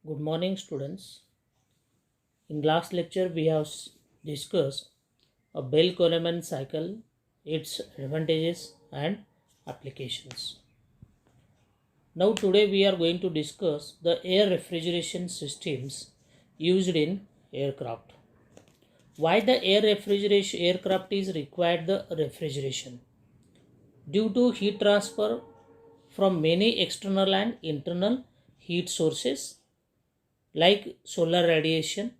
Good morning, students. In last lecture, we have discussed a Bell-Coleman cycle, its advantages and applications. Now, today we are going to discuss the air refrigeration systems used in aircraft. Why the air refrigeration aircraft is required the refrigeration? Due to heat transfer from many external and internal heat sources like solar radiation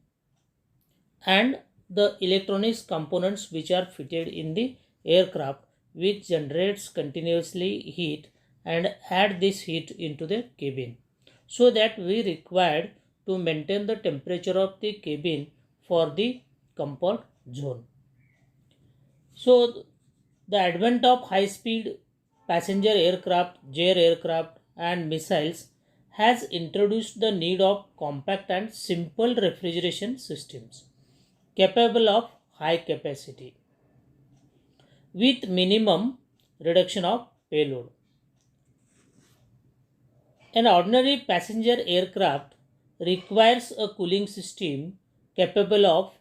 and the electronics components which are fitted in the aircraft, which generates continuously heat and add this heat into the cabin, so that we required to maintain the temperature of the cabin for the comfort zone. So the advent of high speed passenger aircraft, jet aircraft and missiles has introduced the need of compact and simple refrigeration systems capable of high capacity with minimum reduction of payload. An ordinary passenger aircraft requires a cooling system capable of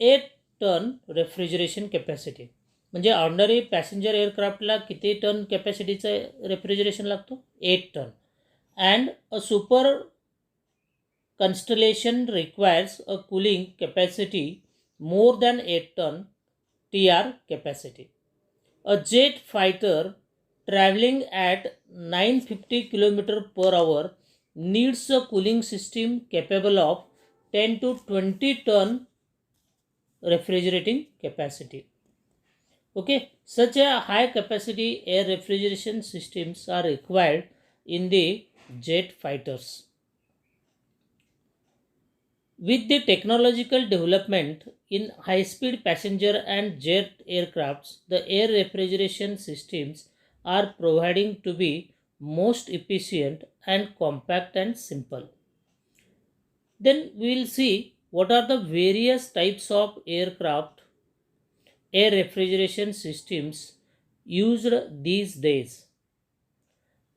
8 ton refrigeration capacity. म्हणजे ordinary passenger एअरक्राफ्टला किती ton कॅपॅसिटीचं refrigeration लागतो? 8 ton. And a super constellation requires a cooling capacity more than 8 ton TR capacity. A jet fighter traveling at 950 km per hour needs a cooling system capable of 10 to 20 ton refrigerating capacity. Okay, such a high capacity air refrigeration systems are required in the jet fighters. With the technological development in high-speed passenger and jet aircrafts, the air refrigeration systems are providing to be most efficient and compact and simple. Then we will see what are the various types of aircraft air refrigeration systems used these days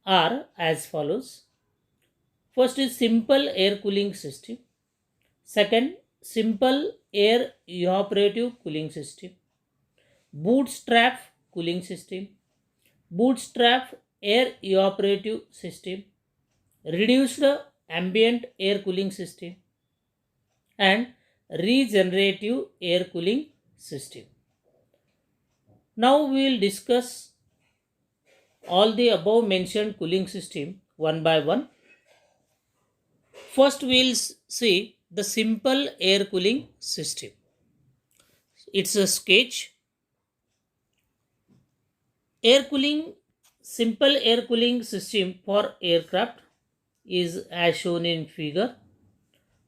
are as follows. First is simple air cooling system. Second, simple air evaporative cooling system. Bootstrap cooling system. Bootstrap air evaporative system. Reduced ambient air cooling system. And regenerative air cooling system. Now we will discuss all the above mentioned cooling system one by one. First we will see the simple air cooling system. It's a sketch. Simple air cooling system for aircraft is as shown in figure.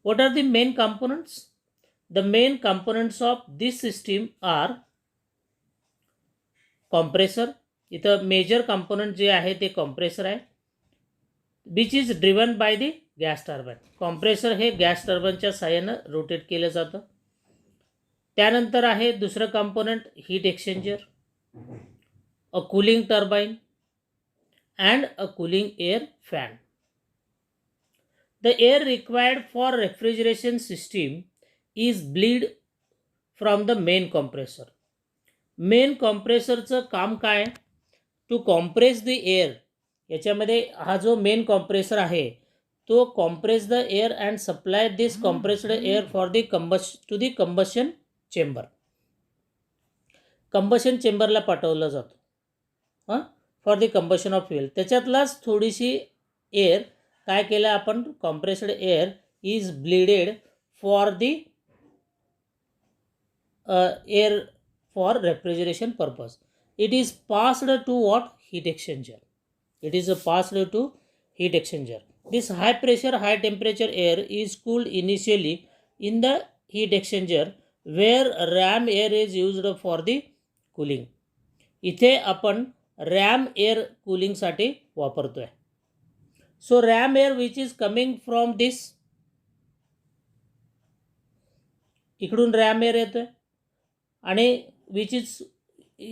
What are the main components? The main components of this system are compressor. इथं major component जे आहे ते compressor आहे, which is driven by the gas turbine. Compressor हे gas टर्बाइनच्या साहाय्यानं rotate केलं जातं. त्यानंतर आहे दुसरं component heat exchanger, a cooling turbine and a cooling air fan. The air required for refrigeration system is bleed from the main compressor. Main कॉम्प्रेसरचं काम काय? To compress the air. याच्यामध्ये हा जो मेन कॉम्प्रेसर आहे तो compress the air and supply this compressed air for the to the combustion chamber. Combustion चेंबरला पाठवलं जातं for the combustion of fuel. त्याच्यातलाच थोडीशी एअर काय केलं आपण? Compressed air is bleeded for the air for refrigeration purpose. It is passed to what? Heat exchanger. It is passed to heat exchanger. This high pressure, high temperature air is cooled initially in the heat exchanger where ram air is used for the cooling. इथे आपण ram air cooling साठी वापरतोय. So ram air which is coming from this, इकडून ram air येतोय आणि which is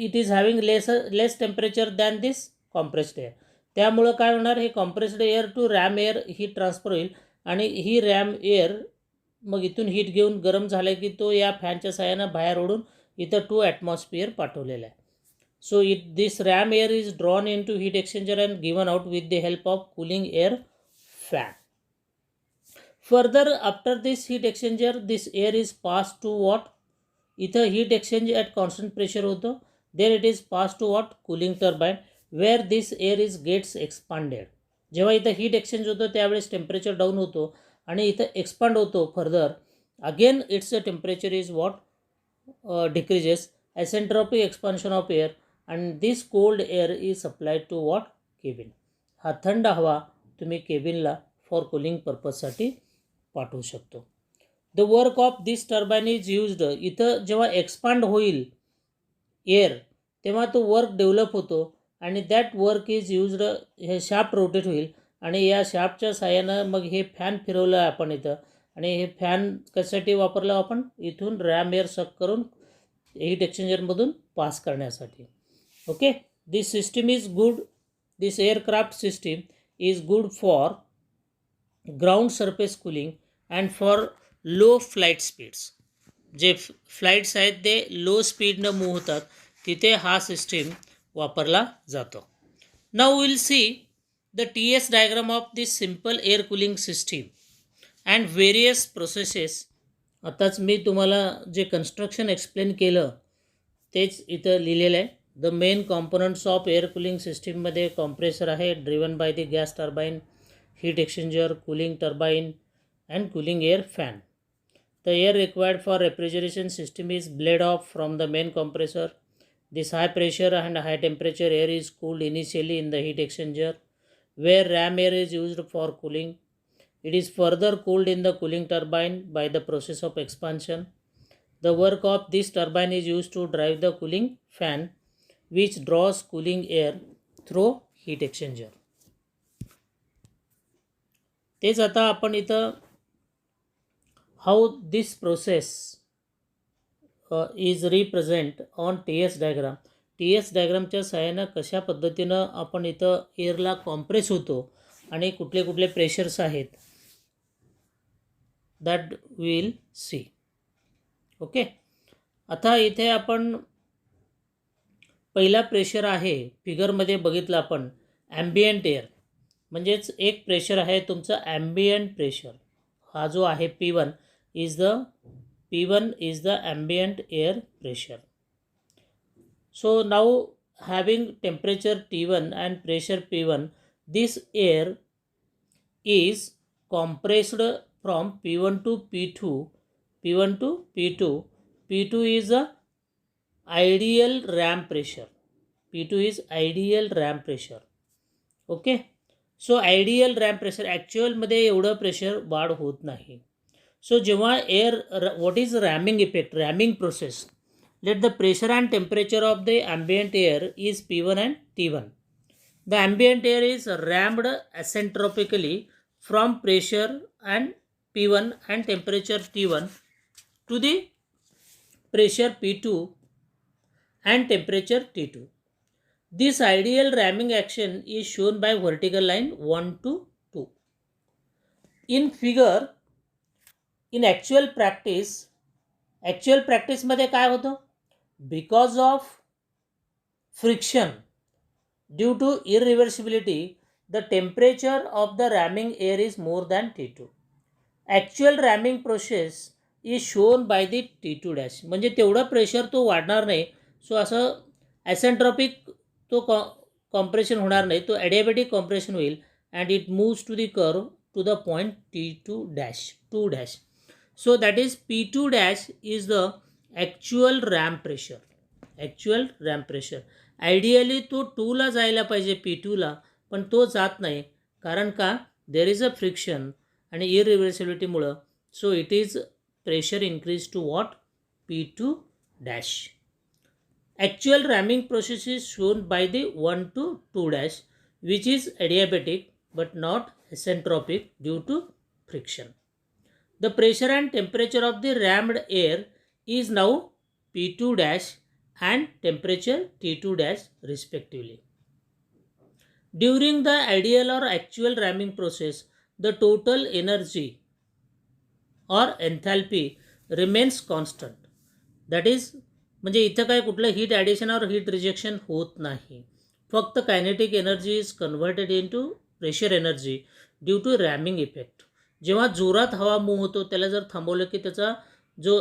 it is having less temperature than this compressed air. त्यामुळं काय होणार? हे compressed air to ram air ही ट्रान्सफर होईल आणि ही रॅम एअर मग इथून हीट घेऊन गरम झालं की तो या फॅनच्या साहाय्यानं बाहेर ओढून इथं 2 ॲटमॉस्फिअर पाठवलेला आहे. So this RAM air is drawn into heat exchanger and given out with the help of cooling air fan. Further, after this heat exchanger, this air is passed to what? इथं heat exchange at constant pressure होतं. There it is passed to what? Cooling turbine, where this air is gets expanded. जेव्हा इथं heat exchange होतं त्यावेळेस temperature down होतो आणि इथं expand होतो further. Again its temperature is what decreases. Isentropic expansion of air and this cold air is supplied to what? Cabin. हा थंड हवा तुम्ही केबिनला फॉर कूलिंग पर्पजसाठी पाठवू शकतो. The work of this turbine is used. इथं जेव्हा एक्सपांड होईल एअर तेव्हा तो वर्क डेव्हलप होतो आणि दॅट वर्क इज यूज्ड. हे शाफ्ट रोटेट होईल आणि या शाफ्टच्या साहाय्यानं मग हे फॅन फिरवलं आपण इथं आणि हे फॅन कशासाठी वापरलं आपण? इथून रॅम एअर सक करून हीट एक्सचेंजरमधून पास करण्यासाठी. Okay, this system is good. This aircraft system is good for ground surface cooling and for low flight speeds. J flights आहेत ते लो स्पीडनं मूव्ह होतात तिथे हा सिस्टीम वापरला जातो. Now will see the TS diagram of this simple air cooling system and various processes. आताच मी तुम्हाला जे construction explain केलं तेच इथं लिहिलेलं आहे. The main components of air cooling सिस्टीममध्ये कॉम्प्रेसर आहे, driven by the gas turbine, heat exchanger, cooling turbine and cooling air fan. The air required for refrigeration system is blade of from the main compressor. This high pressure and high temperature air is cooled initially in the heat exchanger where RAM air is used for cooling. It is further cooled in the cooling turbine by the process of expansion. The work of this turbine is used to drive the cooling fan which draws cooling air through heat exchanger. तेच आता आपण इथं how this process is represent on TS diagram. TS डायग्रामच्या सहाय्यानं कशा पद्धतीनं आपण इथं एअरला compress होतो आणि कुठले कुठले प्रेशर्स आहेत दॅट विल सी. ओके, आता इथे आपण पहिला प्रेशर आहे फिगरमध्ये बघितलं आपण ॲम्बियंट एअर. म्हणजेच एक प्रेशर आहे तुमचं ॲम्बियंट प्रेशर. हा जो आहे P1 is the ambient air pressure. So now having temperature T1 and pressure P1, this air is compressed from P1 to P2. P1 to P2. P2 is a ideal RAM pressure. P2 is ideal RAM pressure. Okay. So ideal RAM pressure actual मध्ये एवढं pressure वाढ होत नाही. So जेव्हा air what is ramming effect? Ramming process. Let the pressure and temperature of the ambient air is P1 and T1. The ambient air is rammed isentropically from pressure and P1 and temperature T1 to the pressure P2 and temperature T2. This ideal ramming action is shown by vertical line 1 to 2. In figure, in actual practice मध्ये काय होतं? Because of friction due to irreversibility, the temperature of the ramming air is more than T2. Actual ramming process is shown by the T2 dash. म्हणजे तेवढा pressure तो वाढणार नाही. सो असं ॲसेंट्रॉपिक तो कॉम्प्रेशन होणार नाही, तो ॲडियाबॅटिक कॉम्प्रेशन होईल and it moves to the curve to the point T2 dash 2 dash. So that is P2 dash is the actual RAM pressure. Actual RAM pressure ideally तो 2ला जायला पाहिजे P2ला, पण तो जात नाही. कारण का? देर इज अ फ्रिक्शन आणि इरिव्हर्सिबिलिटीमुळं. So it is pressure increase to what? P2 dash. Actual ramming process is shown by the 1 to 2 dash which is adiabatic but not isentropic due to friction. The pressure and temperature of the rammed air is now P2 dash and temperature T2 dash respectively. During the ideal or actual ramming process, the total energy or enthalpy remains constant. That is, म्हणजे इथं काय कुठलं heat addition और heat rejection होत नाही. फक्त kinetic energy is converted in to pressure energy due to ramming effect. जेव्हा जोरात हवा मूव्ह होतो त्याला जर थांबवलं की त्याचा जो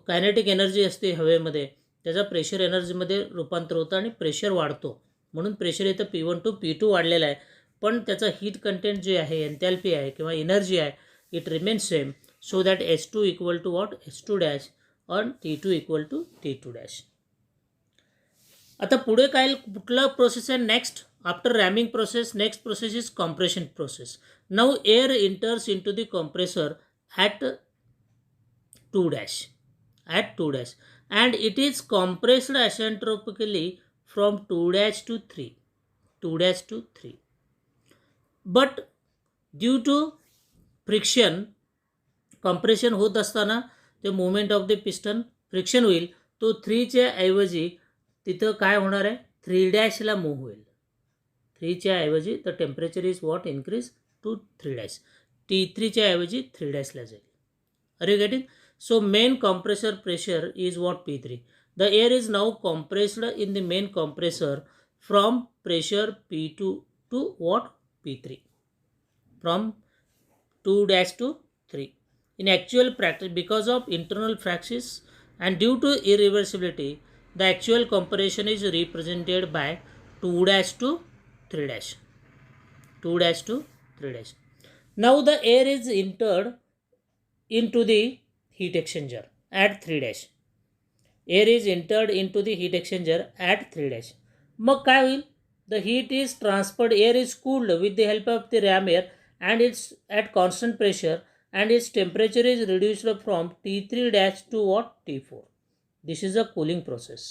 कायनेटिक एनर्जी असते हवेमध्ये त्याचा प्रेशर एनर्जीमध्ये रूपांतर होतं आणि प्रेशर वाढतो. म्हणून प्रेशर इथं P1 टू P2 वाढलेला आहे, पण त्याचा हीट कंटेंट जे आहे, एन्थॅल्पी आहे किंवा एनर्जी आहे, it remains same. So that S2 equal to what, S2 dash और T2 equal to T2 dash. आता पुढे काय कुठलं प्रोसेस आहे next after ramming process? Next process is compression process. Now air enters in to the compressor at 2 dash and it is compressed isentropically from 2 dash to 3. But due to friction, compression होत असताना ते movement of the piston friction होईल. तो 3 च्या ऐवजी तिथं काय होणार आहे, 3 डॅशला मूव्ह होईल. 3 च्या ऐवजी the temperature is what increase to 3 dash. T3 च्या ऐवजी 3 डॅशला जाईल. Are you getting? So main compressor pressure is what, P3. The air is now compressed in the main compressor from pressure P2 to what, P3. From 2 dash to 3. In actual practice, because of internal fractions and due to irreversibility, the actual compression is represented by 2 dash to 3 dash. 2 dash to 3 dash. Now the air is entered into the heat exchanger at 3 dash. Air is entered into the heat exchanger at 3 dash. मग काय होईल? The heat is transferred, air is cooled with the help of the ram air and it's at constant pressure and its temperature is reduced from T3 dash to what, T4. This is a cooling process.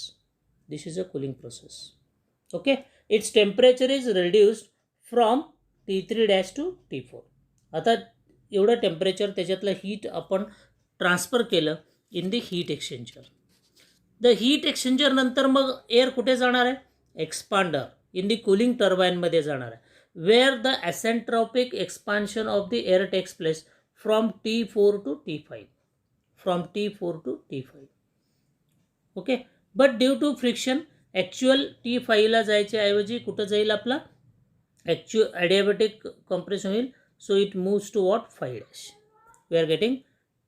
Okay, its temperature is reduced from T3 dash to T4. आता एवढं temperature त्याच्यातलं heat आपण transfer केलं in the heat exchanger. The heat exchanger नंतर मग air कुठे जाणार आहे, एक्सपांडर इन द कूलिंग टर्बाईनमध्ये जाणार आहे, where the isentropic expansion of the air takes place from T4 to T5. Okay, but due to friction actual T5ला जायच्या ऐवजी कुठं जाईल आपला ॲडियाबॅटिक कॉम्प्रेशन होईल. So it moves to what, 5 dash. We are getting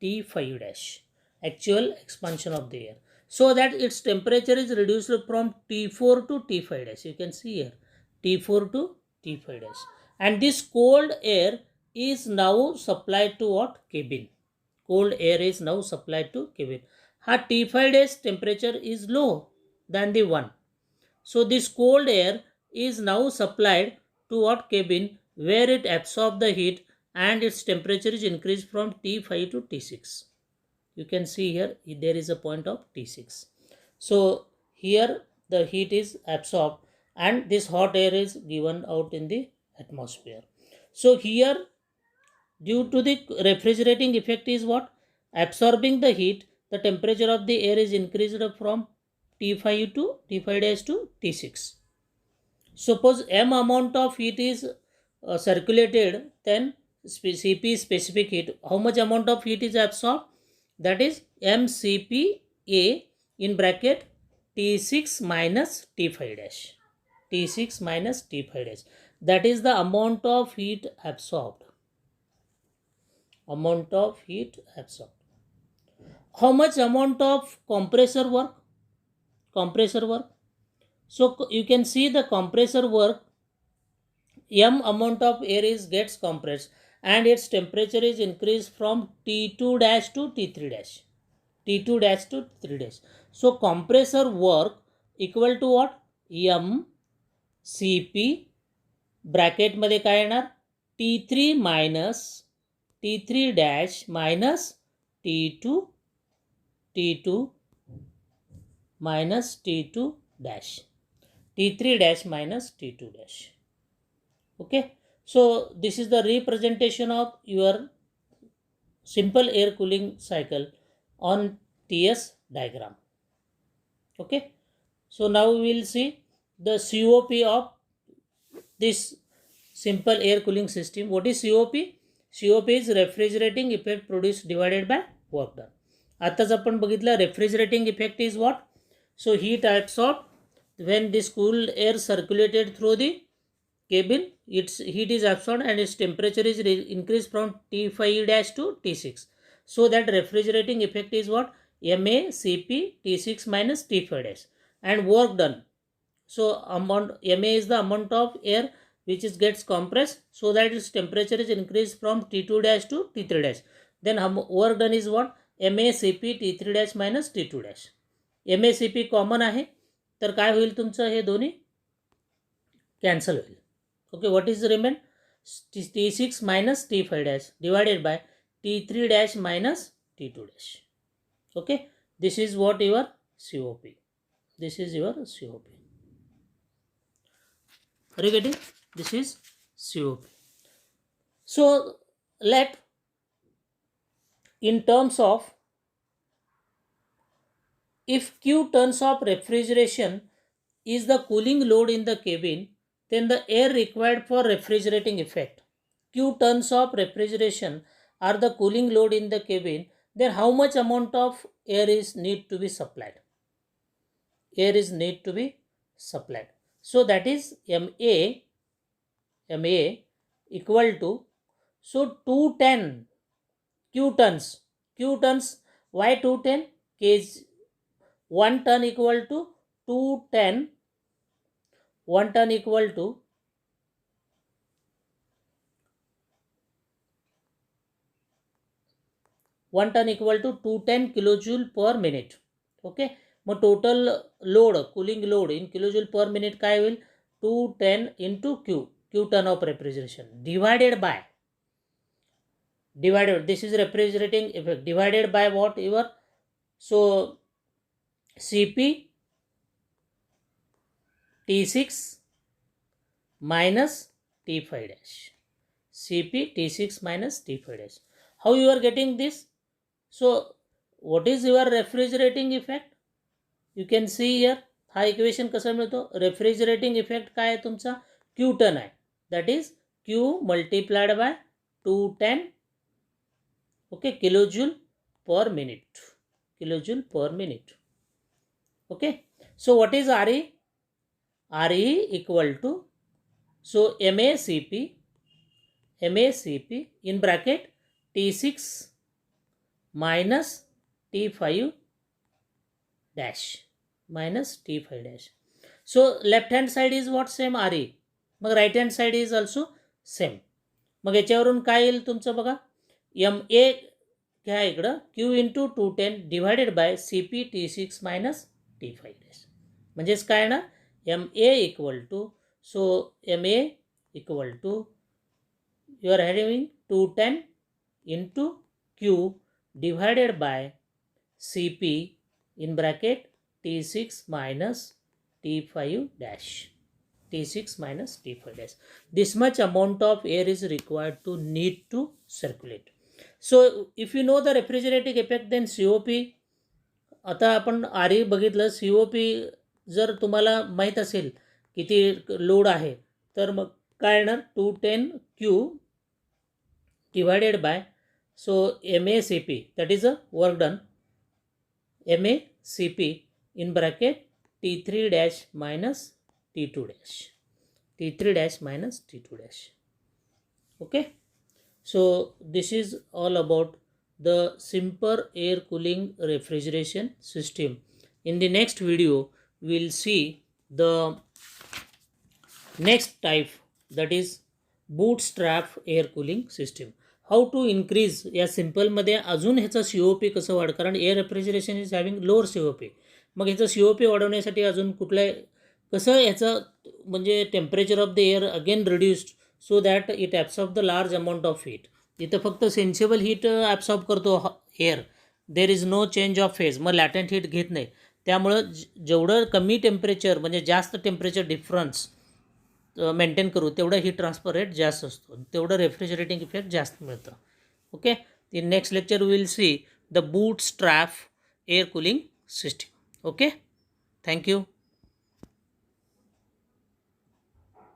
T5 dash, actual expansion of the air, so that its temperature is reduced from T4 to T5 dash. You can see here T4 to T5 dash, and this cold air is now supplied to what, cabin. Cold air is now supplied to cabin. Ha, T5 dash temperature is low than the 1, so this cold air is now supplied to what, cabin, where it absorbs the heat and its temperature is increased from T5 to T6. You can see here there is a point of T6. So here the heat is absorbed and this hot air is given out in the atmosphere. So here due to the refrigerating effect is what, absorbing the heat, the temperature of the air is increased from T5 to T5 dash to T6. Suppose m amount of heat is circulated, then Cp specific heat. How much amount of heat is absorbed? That is mCpA in bracket T6 minus T5 dash. T6 minus T5 dash. That is the amount of heat absorbed. How much amount of compressor work? So you can see the compressor work. M amount of air gets compressed and its temperature is increased from T2 dash to T3 dash. So compressor work equal to what, M Cp bracket मध्ये काय येणार, T3 dash minus T2 minus T2 dash. T3 dash minus T2 dash. Okay, so this is the representation of your simple air cooling cycle on TS diagram. Okay, so now we will see the COP of this simple air cooling system. What is COP? COP is refrigerating effect produced divided by work done. आताच आपण बघितलं refrigerating effect is what? So heat absorbed when this cool air circulated through the cabin, its heat is absorbed and its temperature is increased from T5 dash to T6. So that refrigerating effect is what? MACP T6 minus T5 dash. And work done. So amount MA is the amount of air which is gets compressed, so that its temperature is increased from T2 dash to T3 dash. Then work done is what? MACP T3 dash minus T2 dash. MACP common आहे तर काय होईल तुमचं हे दोन्ही cancel होईल. Okay, what is the remain? T6 minus T5 dash divided by T3 dash minus T2 dash. Okay, this is what your COP. This is your COP. Are you getting? This is COP. So let in terms of if Q turns of refrigeration is the cooling load in the cabin, then the air required for refrigerating effect. Q turns of refrigeration are the cooling load in the cabin, then how much amount of air is need to be supplied? Air is need to be supplied. So that is MA equal to, so 210 Q tons. Why 210? Kg 1 ton equal to 210. 1 ton equal to 210 kilojoule per minute. Okay, mug total load cooling load in kilojoule per minute काय होईल? 210 into Q ton of refrigeration divided by this is refrigerating effect divided by what? Your so CP T6 minus T5 dash. CP T6 minus T5 dash. How you are getting this? So what is your refrigerating effect? You can see here. हा equation कसा मिळतो? Refrigerating effect काय आहे तुमचा? Q ton आहे. That is Q multiplied by 210 okay kilojoule per minute. Kilojoule per minute. Okay, so what is RE? RE equal to so MACP in bracket T6 minus T5 dash minus T5 dash. So left hand side is what? Same RE. Mug right hand side is also same. मग याच्यावरून काय येईल तुमचं बघा? MA घ्या इकडं Q into 210 divided by CP T6 minus T5 dash. म्हणजेच काय ना? MA equal to, so MA equal to you are having 210 into Q divided by CP in bracket T6 minus T5 dash. T6 minus T5 dash. This much amount of air is required to need to circulate. So if you know the refrigerating effect, then COP. आता आपण RE बघितलं. COP जर तुम्हाला माहीत असेल किती load आहे तर मग काय येणार? 210 Q divided by so MACP, that is a work done, MACP in bracket T3 dash minus T2 dash. T3 dash minus T2 dash. Okay, so this is all about the simple air cooling refrigeration system. In the next video we will see the next type, that is bootstrap air cooling system. How to increase या सिम्पलमध्ये अजून ह्याचं COP कसं वाढ, कारण air refrigeration is having lower COP. मग ह्याचं COP वाढवण्यासाठी अजून कुठल्या कसं ह्याचं म्हणजे temperature of the air again reduced so that it absorb the large amount of heat. इथं फक्त सेन्सिबल हीट ॲब्सॉर्ब करतो air, there is no change of phase. मग लॅटंट हीट घेत नाही. त्यामुळं जेवढं कमी टेम्परेचर म्हणजे जास्त टेम्परेचर डिफरन्स मेंटेन करू तेवढं हीट ट्रान्सफर रेट जास्त असतो, तेवढं रेफ्रिजरेटिंग इफेक्ट जास्त मिळतं. Okay, in next lecture will see the bootstrap air cooling system. Okay, thank you.